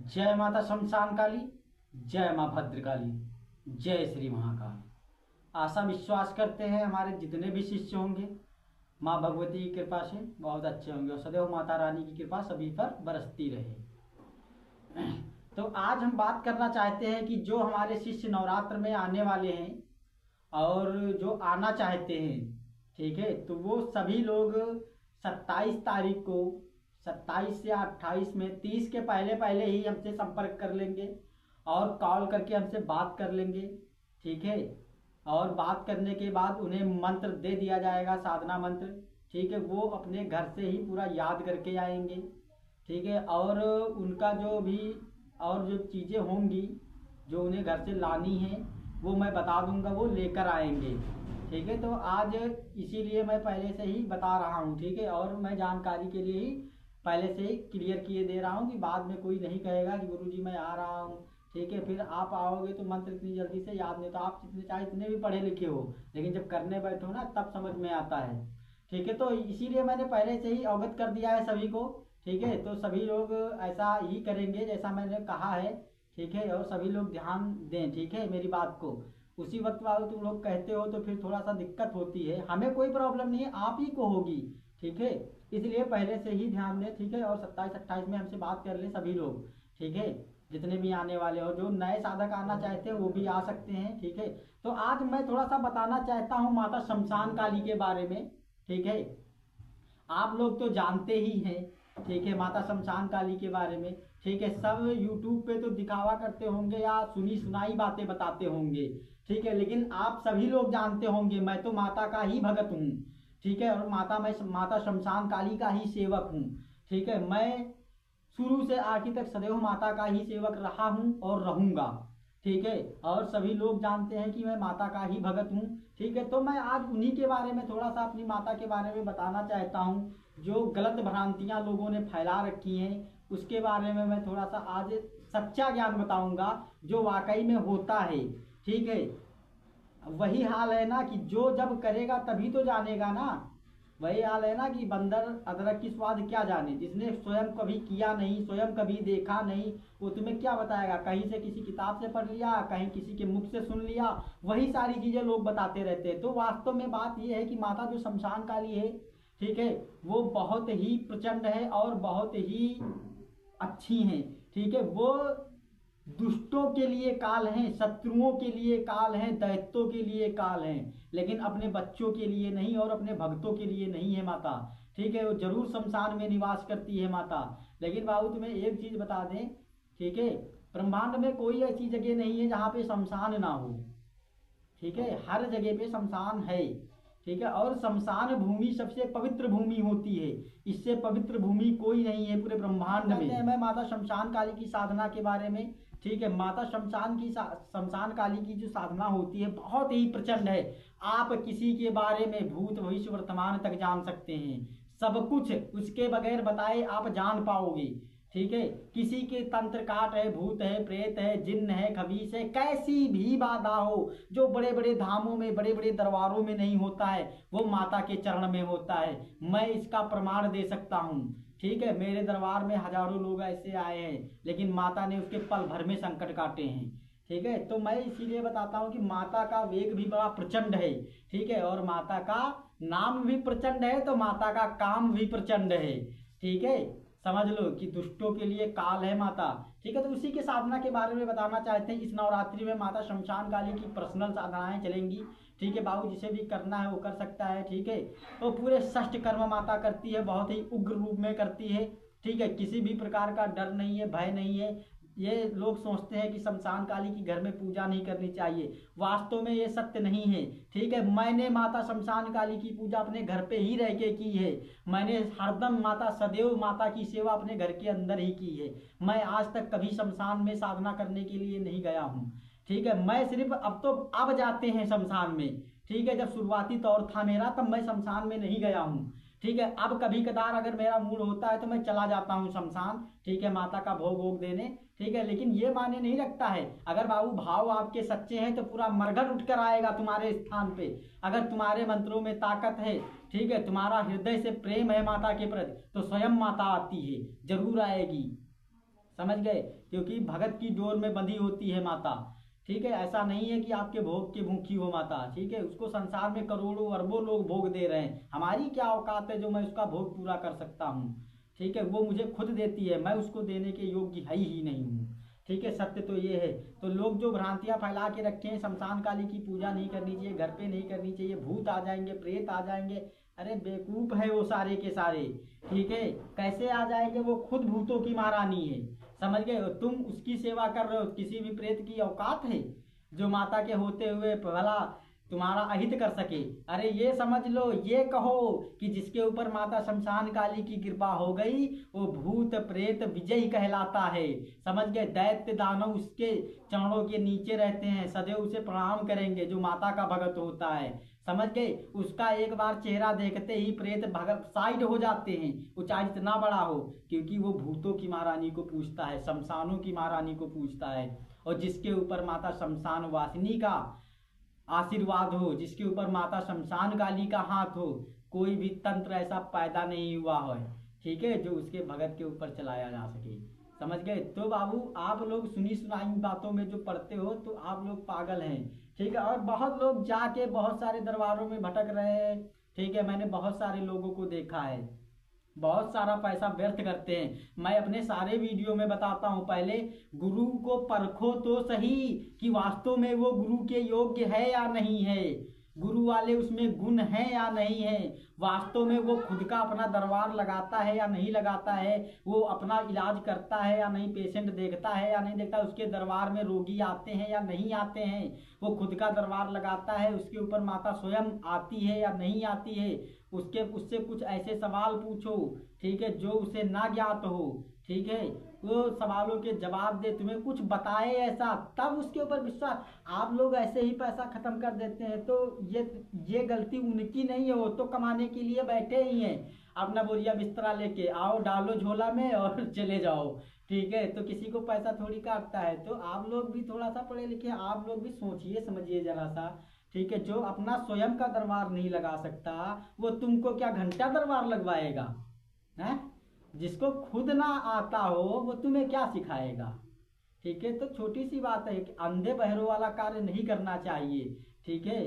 जय माता शमशान काली, जय माँ भद्रकाली, जय श्री महाकाल। आशा विश्वास करते हैं हमारे जितने भी शिष्य होंगे माँ भगवती की कृपा से बहुत अच्छे होंगे और सदैव माता रानी की कृपा सभी पर बरसती रहे। तो आज हम बात करना चाहते हैं कि जो हमारे शिष्य नवरात्र में आने वाले हैं और जो आना चाहते हैं, ठीक है, तो वो सभी लोग 27 तारीख को 27 या 28 में 30 के पहले पहले ही हमसे संपर्क कर लेंगे और कॉल करके हमसे बात कर लेंगे, ठीक है। और बात करने के बाद उन्हें मंत्र दे दिया जाएगा, साधना मंत्र, ठीक है। वो अपने घर से ही पूरा याद करके आएंगे, ठीक है। और उनका जो भी और जो चीज़ें होंगी जो उन्हें घर से लानी है वो मैं बता दूंगा, वो लेकर आएंगे, ठीक है। तो आज इसीलिए मैं पहले से ही बता रहा हूँ, ठीक है। और मैं जानकारी के लिए ही पहले से ही क्लियर किए दे रहा हूँ कि बाद में कोई नहीं कहेगा कि गुरुजी मैं आ रहा हूँ, ठीक है, फिर आप आओगे तो मंत्र इतनी जल्दी से याद नहीं। तो आप जितने चाहे इतने भी पढ़े लिखे हो, लेकिन जब करने बैठो ना तब समझ में आता है, ठीक है। तो इसीलिए मैंने पहले से ही अवगत कर दिया है सभी को, ठीक है। तो सभी लोग ऐसा ही करेंगे जैसा मैंने कहा है, ठीक है। और सभी लोग ध्यान दें, ठीक है, मेरी बात को। उसी वक्त वाले तुम लोग कहते हो तो फिर थोड़ा सा दिक्कत होती है, हमें कोई प्रॉब्लम नहीं है, आप ही को होगी, ठीक है। इसलिए पहले से ही ध्यान दें, ठीक है। और 27-28 में हमसे बात कर ले सभी लोग, ठीक है, जितने भी आने वाले हो। जो नए साधक आना चाहते हैं वो भी आ सकते हैं, ठीक है। तो आज मैं थोड़ा सा बताना चाहता हूँ माता शमशान काली के बारे में, ठीक है। आप लोग तो जानते ही हैं, ठीक है, माता शमशान काली के बारे में, ठीक है। सब यूट्यूब पे तो दिखावा करते होंगे या सुनी सुनाई बातें बताते होंगे, ठीक है। लेकिन आप सभी लोग जानते होंगे मैं तो माता का ही भगत हूँ, ठीक है। और मैं माता शमशान काली का ही सेवक हूँ, ठीक है। मैं शुरू से आखिर तक सदैव माता का ही सेवक रहा हूँ और रहूंगा, ठीक है। और सभी लोग जानते हैं कि मैं माता का ही भगत हूँ, ठीक है। तो मैं आज उन्हीं के बारे में थोड़ा सा अपनी माता के बारे में बताना चाहता हूँ। जो गलत भ्रांतियां लोगों ने फैला रखी हैं उसके बारे में मैं थोड़ा सा आज सच्चा ज्ञान बताऊंगा जो वाकई में होता है, ठीक है। वही हाल है ना कि जो जब करेगा तभी तो जानेगा ना। वही हाल है ना कि बंदर अदरक की स्वाद क्या जाने, जिसने स्वयं कभी किया नहीं, स्वयं कभी देखा नहीं, वो तुम्हें क्या बताएगा। कहीं से किसी किताब से पढ़ लिया, कहीं किसी के मुख से सुन लिया, वही सारी चीजें लोग बताते रहते हैं। तो वास्तव में बात यह है कि माता जो शमशान काली है, ठीक है, वो बहुत ही प्रचंड है और बहुत ही अच्छी हैं, ठीक है। वो दुष्टों के लिए काल हैं, शत्रुओं के लिए काल हैं, दैत्यों के लिए काल हैं, लेकिन अपने बच्चों के लिए नहीं और अपने भक्तों के लिए नहीं है माता, ठीक है। वो जरूर शमशान में निवास करती है माता। लेकिन बाबू तुम्हें एक चीज बता दें, ठीक है, ब्रह्मांड में कोई ऐसी जगह नहीं है जहां पे शमशान ना हो, ठीक है। हर जगह पे शमशान है, ठीक है। और शमशान भूमि सबसे पवित्र भूमि होती है, इससे पवित्र भूमि कोई नहीं है पूरे ब्रह्मांड में। मैं माता शमशान काली की साधना के बारे में, ठीक है, माता शमशान काली की जो साधना होती है बहुत ही प्रचंड है। आप किसी के बारे में भूत भविष्य वर्तमान तक जान सकते हैं, सब कुछ उसके बगैर बताए आप जान पाओगे, ठीक है। किसी के तंत्र काट है, भूत है, प्रेत है, जिन्न है, खबीस है, कैसी भी बाधा हो, जो बड़े बड़े धामों में बड़े बड़े दरबारों में नहीं होता है वो माता के चरण में होता है। मैं इसका प्रमाण दे सकता हूँ, ठीक है। मेरे दरबार में हजारों लोग ऐसे आए हैं लेकिन माता ने उसके पल भर में संकट काटे हैं, ठीक है। तो मैं इसीलिए बताता हूँ कि माता का वेग भी बड़ा प्रचंड है, ठीक है। और माता का नाम भी प्रचंड है तो माता का काम भी प्रचंड है, ठीक है। समझ लो कि दुष्टों के लिए काल है माता, ठीक है। तो उसी के साधना के बारे में बताना चाहते हैं। इस नवरात्रि में माता शमशान काली की पर्सनल साधनाएं चलेंगी, ठीक है। बाबू जिसे भी करना है वो कर सकता है, ठीक है। तो पूरे षष्ठ कर्म माता करती है, बहुत ही उग्र रूप में करती है, ठीक है। किसी भी प्रकार का डर नहीं है, भय नहीं है। ये लोग सोचते हैं कि शमशान काली की घर में पूजा नहीं करनी चाहिए, वास्तव में ये सत्य नहीं है, ठीक है। मैंने माता शमशान काली की पूजा अपने घर पे ही रह के की है। मैंने हरदम माता सदैव माता की सेवा अपने घर के अंदर ही की है। मैं आज तक कभी शमशान में साधना करने के लिए नहीं गया हूँ, ठीक है। मैं सिर्फ अब जाते हैं शमशान में, ठीक है। जब शुरुआती दौर था मेरा तब मैं शमशान में नहीं गया हूँ, ठीक है। अब कभी कदार अगर मेरा मूड होता है तो मैं चला जाता हूँ शमशान, ठीक है, माता का भोग वोग देने, ठीक है। लेकिन ये माने नहीं रखता है, अगर बाबू भाव आपके सच्चे हैं तो पूरा मरघट उठकर आएगा तुम्हारे स्थान पे। अगर तुम्हारे मंत्रों में ताकत है, ठीक है, तुम्हारा हृदय से प्रेम है माता के प्रति, तो स्वयं माता आती है, जरूर आएगी। समझ गए, क्योंकि भगत की डोर में बंधी होती है माता। ठीक है, ऐसा नहीं है कि आपके भोग की भूखी हो माता। ठीक है, उसको संसार में करोड़ों अरबों लोग भोग दे रहे हैं, हमारी क्या औकात है जो मैं उसका भोग पूरा कर सकता हूँ। ठीक है, वो मुझे खुद देती है, मैं उसको देने के योग्य है ही नहीं हूँ। ठीक है, सत्य तो ये है। तो लोग जो भ्रांतियां फैला के रखे हैं, शमशान काली की पूजा नहीं करनी चाहिए, घर पे नहीं करनी चाहिए, भूत आ जाएंगे, प्रेत आ जाएंगे, अरे बेवकूफ है वो सारे के सारे। ठीक है, कैसे आ जाएंगे, वो खुद भूतों की महारानी है। समझ गए, तुम उसकी सेवा कर रहे हो, किसी भी प्रेत की औकात है जो माता के होते हुए भला तुम्हारा अहित कर सके। अरे ये समझ लो, ये कहो कि जिसके ऊपर माता शमशान काली की कृपा हो गई वो भूत प्रेत विजयी कहलाता है। समझ गए, दैत्य दानव उसके चरणों के नीचे रहते हैं, सदैव उसे प्रणाम करेंगे जो माता का भगत होता है। समझ गए, उसका एक बार चेहरा देखते ही प्रेत भगत साइड हो जाते हैं, वो चाहे जितना बड़ा हो, क्योंकि वो भूतों की महारानी को पूजता है, शमशानों की महारानी को पूजता है। और जिसके ऊपर माता शमशान वासिनी का आशीर्वाद हो, जिसके ऊपर माता शमशान काली का हाथ हो, कोई भी तंत्र ऐसा पैदा नहीं हुआ है, ठीक है, जो उसके भगत के ऊपर चलाया जा सके। समझ गए। तो बाबू आप लोग सुनी सुनाई बातों में जो पढ़ते हो तो आप लोग पागल हैं। ठीक है, और बहुत लोग जाके बहुत सारे दरबारों में भटक रहे हैं। ठीक है, मैंने बहुत सारे लोगों को देखा है, बहुत सारा पैसा व्यर्थ करते हैं। मैं अपने सारे वीडियो में बताता हूं, पहले गुरु को परखो तो सही कि वास्तव में वो गुरु के योग्य है या नहीं है, गुरु वाले उसमें गुण है या नहीं है, वास्तव में वो खुद का अपना दरबार लगाता है या नहीं लगाता है, वो अपना इलाज करता है या नहीं, पेशेंट देखता है या नहीं देखता, उसके दरबार में रोगी आते हैं या नहीं आते हैं, वो खुद का दरबार लगाता है, उसके ऊपर माता स्वयं आती है या नहीं आती है, उससे कुछ ऐसे सवाल पूछो, ठीक है, जो उसे ना ज्ञात हो। ठीक है, वो सवालों के जवाब दे, तुम्हें कुछ बताए ऐसा, तब उसके ऊपर विश्वास। आप लोग ऐसे ही पैसा खत्म कर देते हैं, तो ये गलती उनकी नहीं है, वो तो कमाने के लिए बैठे ही हैं। अपना बोरिया बिस्तरा लेके आओ, डालो झोला में और चले जाओ। ठीक है, तो किसी को पैसा थोड़ी काटता है। तो आप लोग भी थोड़ा सा पढ़े लिखे, आप लोग भी सोचिए समझिए जरा सा। ठीक है, जो अपना स्वयं का दरबार नहीं लगा सकता वो तुमको क्या घंटा दरबार लगवाएगा है? जिसको खुद ना आता हो वो तुम्हें क्या सिखाएगा। ठीक है, तो छोटी सी बात है कि अंधे बहरों वाला कार्य नहीं करना चाहिए। ठीक है,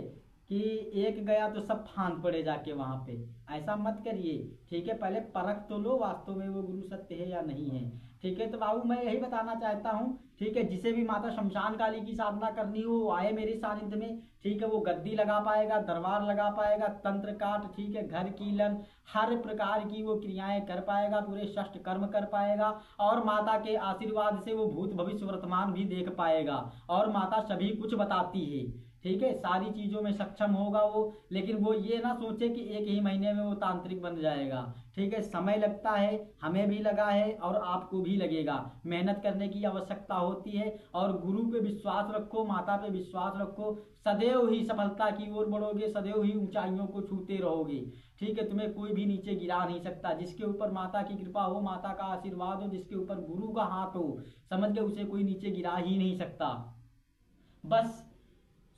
कि एक गया तो सब फांद पड़े जाके वहां पे, ऐसा मत करिए। ठीक है, पहले परख तो लो वास्तव में वो गुरु सत्य है या नहीं है। ठीक है, तो बाबू मैं यही बताना चाहता हूँ, ठीक है, जिसे भी माता शमशान काली की साधना करनी हो वो आए मेरे सानिध्य में। ठीक है, वो गद्दी लगा पाएगा, दरबार लगा पाएगा, तंत्र काट, ठीक है, घर कीलन, हर प्रकार की वो क्रियाएं कर पाएगा, पूरे षष्ठ कर्म कर पाएगा, और माता के आशीर्वाद से वो भूत भविष्य वर्तमान भी देख पाएगा, और माता सभी कुछ बताती है। ठीक है, सारी चीजों में सक्षम होगा वो। लेकिन वो ये ना सोचे कि एक ही महीने में वो तांत्रिक बन जाएगा। ठीक है, समय लगता है, हमें भी लगा है और आपको भी लगेगा, मेहनत करने की आवश्यकता होती है। और गुरु पे विश्वास रखो, माता पे विश्वास रखो, सदैव ही सफलता की ओर बढ़ोगे, सदैव ही ऊंचाइयों को छूते रहोगे। ठीक है, तुम्हें कोई भी नीचे गिरा नहीं सकता। जिसके ऊपर माता की कृपा हो, माता का आशीर्वाद हो, जिसके ऊपर गुरु का हाथ हो, समझ के उसे कोई नीचे गिरा ही नहीं सकता। बस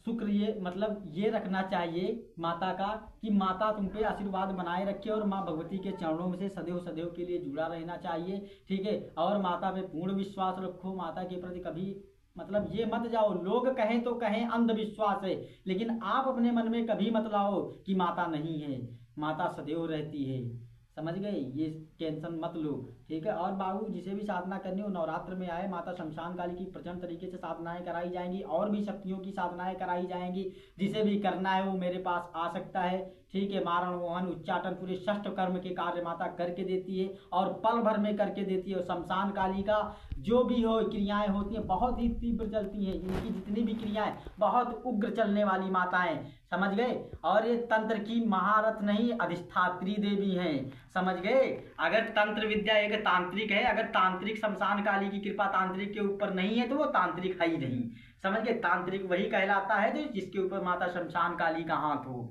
शुक्र ये मतलब ये रखना चाहिए माता का कि माता तुम पे आशीर्वाद बनाए रखे, और माँ भगवती के चरणों में से सदैव सदैव के लिए जुड़ा रहना चाहिए। ठीक है, और माता पे पूर्ण विश्वास रखो, माता के प्रति कभी मतलब ये मत जाओ, लोग कहें तो कहें अंधविश्वास है, लेकिन आप अपने मन में कभी मत लाओ कि माता नहीं है, माता सदैव रहती है। समझ गए, ये टेंशन मत लो। ठीक है, और बाबू जिसे भी साधना करनी हो नवरात्र में आए, माता शमशान काली की प्रचंड तरीके से साधनाएं कराई जाएंगी, और भी शक्तियों की साधनाएं कराई जाएंगी। जिसे भी करना है वो मेरे पास आ सकता है। ठीक है, मारण मोहन उच्चाटन पूरे षष्ठ कर्म के कार्य माता करके देती है, और पल भर में करके देती है। और शमशान काली का जो भी हो क्रियाएं होती हैं बहुत ही तीव्र चलती हैं, इनकी जितनी भी क्रियाएं बहुत उग्र चलने वाली माताएं, समझ गए। और ये तंत्र की महारथ नहीं, अधिष्ठात्री देवी हैं, समझ गए। अगर तंत्र विद्या एक तांत्रिक है, अगर तांत्रिक शमशान काली की कृपा तांत्रिक के ऊपर नहीं है तो वो तांत्रिक है ही नहीं। समझ गए, तांत्रिक वही कहलाता है जो जिसके ऊपर माता शमशान काली का हाथ हो।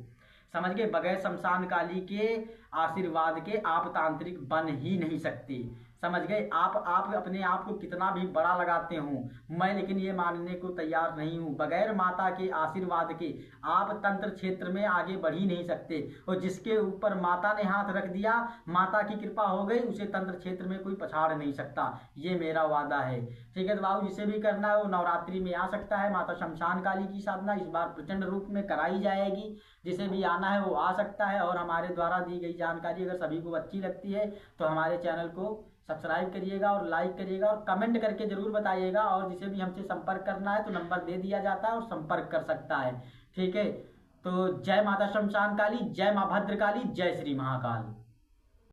समझ गए, बगैर शमशान काली के आशीर्वाद के आप तांत्रिक बन ही नहीं सकते। समझ गए? आप अपने आप को कितना भी बड़ा लगाते हो, मैं लेकिन ये मानने को तैयार नहीं हूँ, बगैर माता के आशीर्वाद के आप तंत्र क्षेत्र में आगे बढ़ ही नहीं सकते। और जिसके ऊपर माता ने हाथ रख दिया, माता की कृपा हो गई, उसे तंत्र क्षेत्र में कोई पछाड़ नहीं सकता, ये मेरा वादा है। ठीक है, तो बाबू जिसे भी करना है वो नवरात्रि में आ सकता है। माता शमशान काली की साधना इस बार प्रचंड रूप में कराई जाएगी, जिसे भी आना है वो आ सकता है। और हमारे द्वारा दी गई जानकारी अगर सभी को अच्छी लगती है तो हमारे चैनल को सब्सक्राइब करिएगा और लाइक करिएगा और कमेंट करके जरूर बताइएगा। और जिसे भी हमसे संपर्क करना है तो नंबर दे दिया जाता है और संपर्क कर सकता है। ठीक है, तो जय माता शमशान काली, जय मां भद्रकाली, जय श्री महाकाल।